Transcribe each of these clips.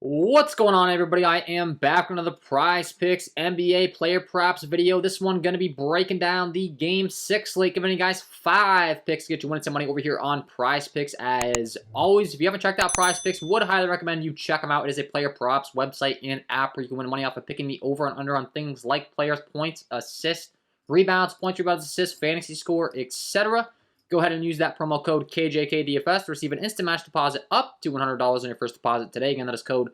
What's going on, everybody? I am back with another Prizepicks NBA player props video. This one going to be breaking down the Game 6 slate, giving you guys 5 picks to get you winning some money over here on Prizepicks. As always, if you haven't checked out Prizepicks, would highly recommend you check them out. It is a player props website and app where you can win money off of picking the over and under on things like players' points, assists, rebounds, assists, fantasy score, etc. Go ahead and use that promo code KJK DFS to receive an instant match deposit up to $100 on your first deposit today. Again, that is code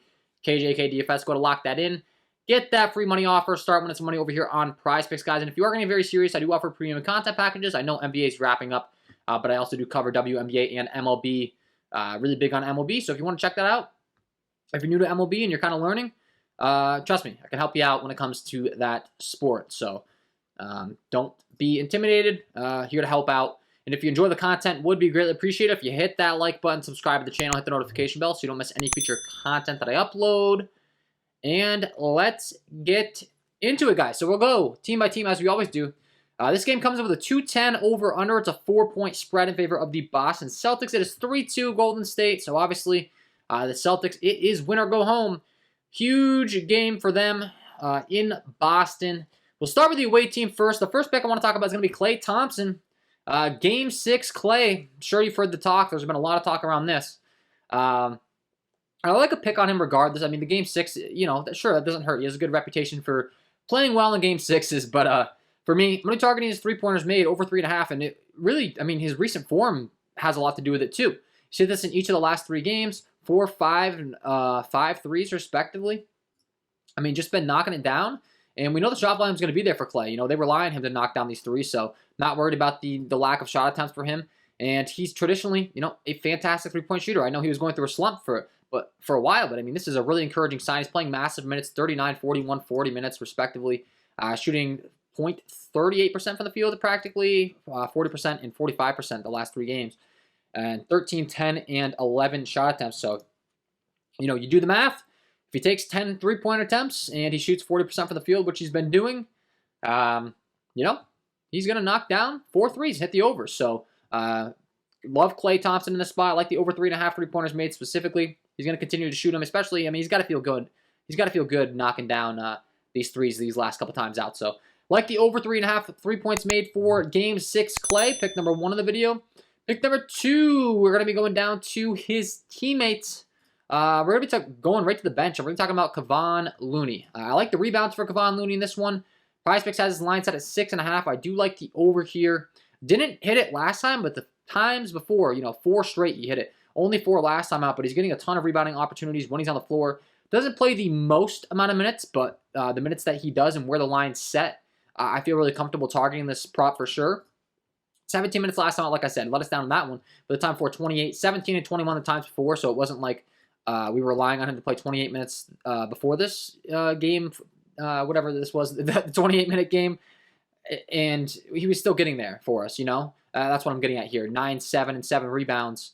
KJK DFS. Go to lock that in. Get that free money offer. Start winning some money over here on Prizepicks, guys. And if you are going to be very serious, I do offer premium content packages. I know NBA is wrapping up, but I also do cover WNBA and MLB. Really big on MLB. So if you want to check that out, if you're new to MLB and you're kind of learning, trust me, I can help you out when it comes to that sport. So don't be intimidated. Here to help out. And if you enjoy the content, would be greatly appreciated if you hit that like button, subscribe to the channel, hit the notification bell so you don't miss any future content that I upload. And let's get into it, guys. So we'll go team by team as we always do. This game comes in with a 210 over-under. It's a 4-point spread in favor of the Boston Celtics. It is 3-2 Golden State. So obviously, the Celtics, it is win or go home. Huge game for them in Boston. We'll start with the away team first. The first pick I want to talk about is going to be Klay Thompson. Game 6, Klay. I'm sure you've heard the talk. There's been a lot of talk around this. I like a pick on him regardless. I mean, the Game 6, you know, sure, that doesn't hurt. He has a good reputation for playing well in Game 6s, but for me, I'm going to targeting his three-pointers made over 3.5, and it really, I mean, his recent form has a lot to do with it, too. You see this in each of the last 3 games, 4, 5, and 5 threes, respectively. I mean, just been knocking it down. And we know the shot volume is going to be there for Klay. You know, they rely on him to knock down these threes, so not worried about the lack of shot attempts for him. And he's traditionally, you know, a fantastic three-point shooter. I know he was going through a slump for a while, but I mean, this is a really encouraging sign. He's playing massive minutes, 39, 41, 40 minutes, respectively, shooting .38% from the field practically, 40% and 45% the last 3 games, and 13, 10, and 11 shot attempts. So, you know, you do the math. If he takes 10 three-point attempts and he shoots 40% from the field, which he's been doing, you know, he's going to knock down 4 threes, hit the over. So, love Klay Thompson in this spot. I like the over 3.5 three-pointers made specifically. He's going to continue to shoot them, especially, I mean, he's got to feel good. He's got to feel good knocking down these threes these last couple times out. So, like the over 3.5 3-points made for Game 6 Klay, pick number 1 of the video. Pick number 2, we're going to be going down to his teammates. We're going to be going right to the bench, and we're going to be talking about Kevon Looney. I like the rebounds for Kevon Looney in this one. Prizepicks has his line set at 6.5. I do like the over here. Didn't hit it last time, but the times before, you know, 4 straight, he hit it. Only 4 last time out, but he's getting a ton of rebounding opportunities when he's on the floor. Doesn't play the most amount of minutes, but the minutes that he does and where the line's set, I feel really comfortable targeting this prop for sure. 17 minutes last time out, like I said, let us down on that one. But the time for 28, 17 and 21 the times before, so it wasn't like we were relying on him to play 28 minutes before this game, whatever this was, the 28-minute game, and he was still getting there for us, you know? That's what I'm getting at here. 9, 7, and 7 rebounds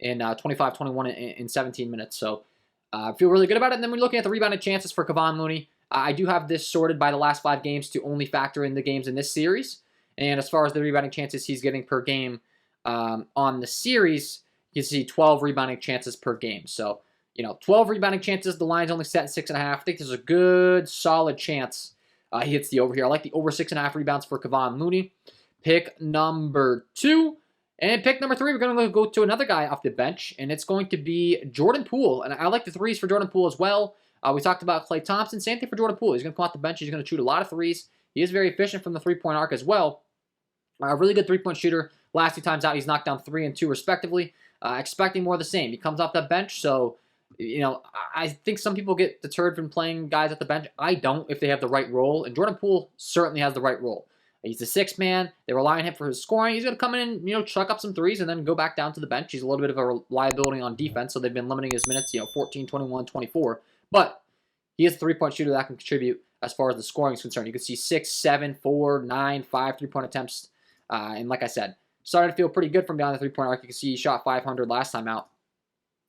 in 25, 21, in 17 minutes. So I feel really good about it. And then we're looking at the rebounded chances for Kevon Looney. I do have this sorted by the last 5 games to only factor in the games in this series. And as far as the rebounding chances he's getting per game on the series, you can see 12 rebounding chances per game. So, you know, 12 rebounding chances. The line's only set at 6.5. I think there's a good, solid chance he hits the over here. I like the over 6.5 rebounds for Kevon Looney. Pick number 2. And pick number 3, we're going to go to another guy off the bench, and it's going to be Jordan Poole. And I like the threes for Jordan Poole as well. We talked about Klay Thompson. Same thing for Jordan Poole. He's going to come off the bench. He's going to shoot a lot of threes. He is very efficient from the three-point arc as well. A really good three-point shooter. Last 2 times out, he's knocked down 3 and 2 respectively. Expecting more of the same. He comes off that bench, so, you know, I think some people get deterred from playing guys at the bench. I don't if they have the right role, and Jordan Poole certainly has the right role. He's the 6th man. They rely on him for his scoring. He's going to come in and, you know, chuck up some threes and then go back down to the bench. He's a little bit of a liability on defense, so they've been limiting his minutes, you know, 14, 21, 24. But he is a three-point shooter that can contribute as far as the scoring is concerned. You can see 6, 7, 4, 9, 5 three-point attempts. And like I said, started to feel pretty good from beyond the three-point arc. You can see he shot 500 last time out.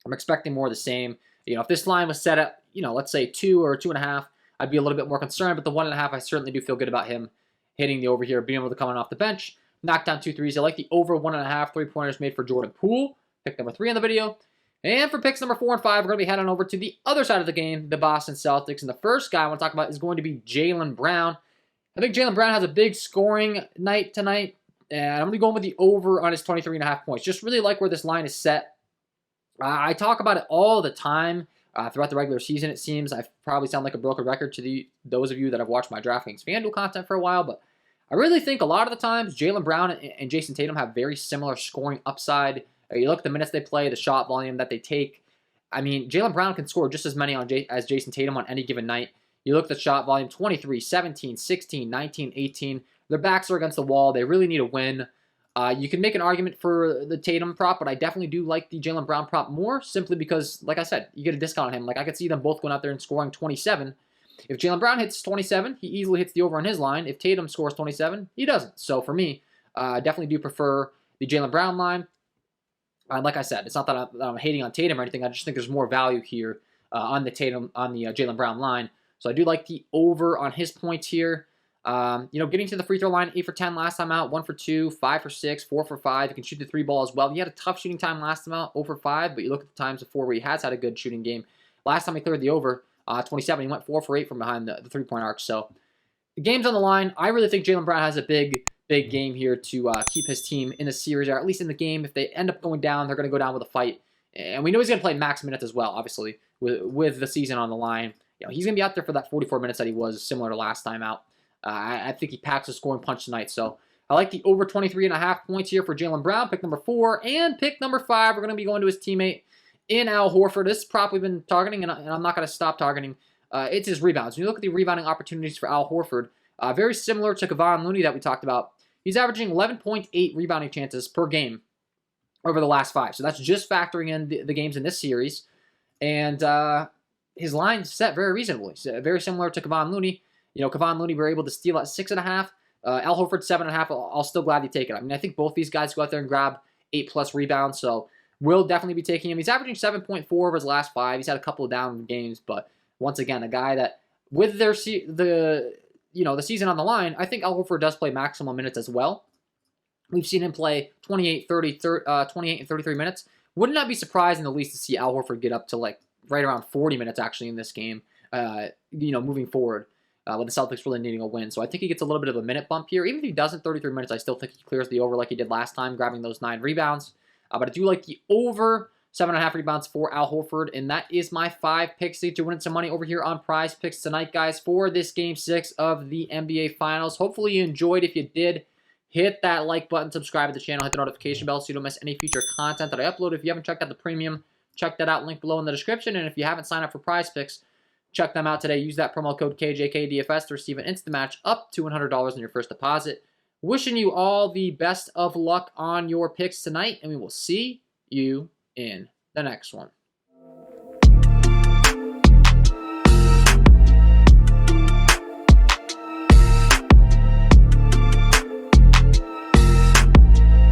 I'm expecting more of the same. You know, if this line was set at, you know, let's say 2 or 2.5, I'd be a little bit more concerned. But the 1.5, I certainly do feel good about him hitting the over here, being able to come in off the bench, knock down 2 threes. I like the over 1.5 three-pointers made for Jordan Poole. Pick number 3 on the video. And for picks number 4 and 5, we're going to be heading over to the other side of the game, the Boston Celtics. And the first guy I want to talk about is going to be Jaylen Brown. I think Jaylen Brown has a big scoring night tonight. And I'm going to be going with the over on his 23.5 points. Just really like where this line is set. I talk about it all the time throughout the regular season, it seems. I probably sound like a broken record to those of you that have watched my DraftKings FanDuel content for a while. But I really think a lot of the times Jaylen Brown and Jason Tatum have very similar scoring upside. You look at the minutes they play, the shot volume that they take. I mean, Jaylen Brown can score just as many as Jason Tatum on any given night. You look at the shot volume, 23, 17, 16, 19, 18. Their backs are against the wall. They really need a win. You can make an argument for the Tatum prop, but I definitely do like the Jaylen Brown prop more, simply because, like I said, you get a discount on him. Like, I could see them both going out there and scoring 27. If Jaylen Brown hits 27, he easily hits the over on his line. If Tatum scores 27, he doesn't. So for me, I definitely do prefer the Jaylen Brown line. Like I said, it's not that I'm hating on Tatum or anything. I just think there's more value here on the Jaylen Brown line. So I do like the over on his points here. Getting to the free throw line, 8 for 10 last time out, 1 for 2, 5 for 6, 4 for 5. He can shoot the 3 ball as well. He had a tough shooting time last time out, 0 for 5, but you look at the times before where he has had a good shooting game. Last time he cleared the over, 27, he went 4 for 8 from behind the 3-point arc. So the game's on the line. I really think Jaylen Brown has a big game here to keep his team in the series, or at least in the game. If they end up going down, they're going to go down with a fight. And we know he's going to play max minutes as well, obviously, with the season on the line. He's going to be out there for that 44 minutes that he was, similar to last time out. I think he packs a scoring punch tonight. So I like the over 23.5 points here for Jaylen Brown, pick number 4. And pick number 5, we're going to be going to his teammate in Al Horford. This is prop we've been targeting, and I'm not going to stop targeting. It's his rebounds. When you look at the rebounding opportunities for Al Horford, very similar to Kevon Looney that we talked about. He's averaging 11.8 rebounding chances per game over the last 5. So that's just factoring in the games in this series. And his line's set very reasonably. So very similar to Kevon Looney. Kevon Looney, we're able to steal at 6.5. Al Horford, 7.5. I'll still gladly take it. I mean, I think both these guys go out there and grab 8+ rebounds. So we'll definitely be taking him. He's averaging 7.4 over his last 5. He's had a couple of down games. But once again, a guy that, with the season on the line, I think Al Horford does play maximum minutes as well. We've seen him play 28 and 33 minutes. Would not be surprised in the least to see Al Horford get up to like right around 40 minutes actually in this game, moving forward, with the Celtics really needing a win. So I think he gets a little bit of a minute bump here. Even if he doesn't 33 minutes, I still think he clears the over like he did last time, grabbing those 9 rebounds. But I do like the over 7.5 rebounds for Al Horford, and that is my 5 picks to get you winning some money over here on Prizepicks tonight, guys, for this Game 6 of the NBA Finals. Hopefully you enjoyed. If you did, hit that like button, subscribe to the channel, hit the notification bell so you don't miss any future content that I upload. If you haven't checked out the premium, check that out, link below in the description. And if you haven't signed up for Prizepicks, check them out today. Use that promo code KJK DFS to receive an instant match up to $100 on your first deposit. Wishing you all the best of luck on your picks tonight, and we will see you in the next one.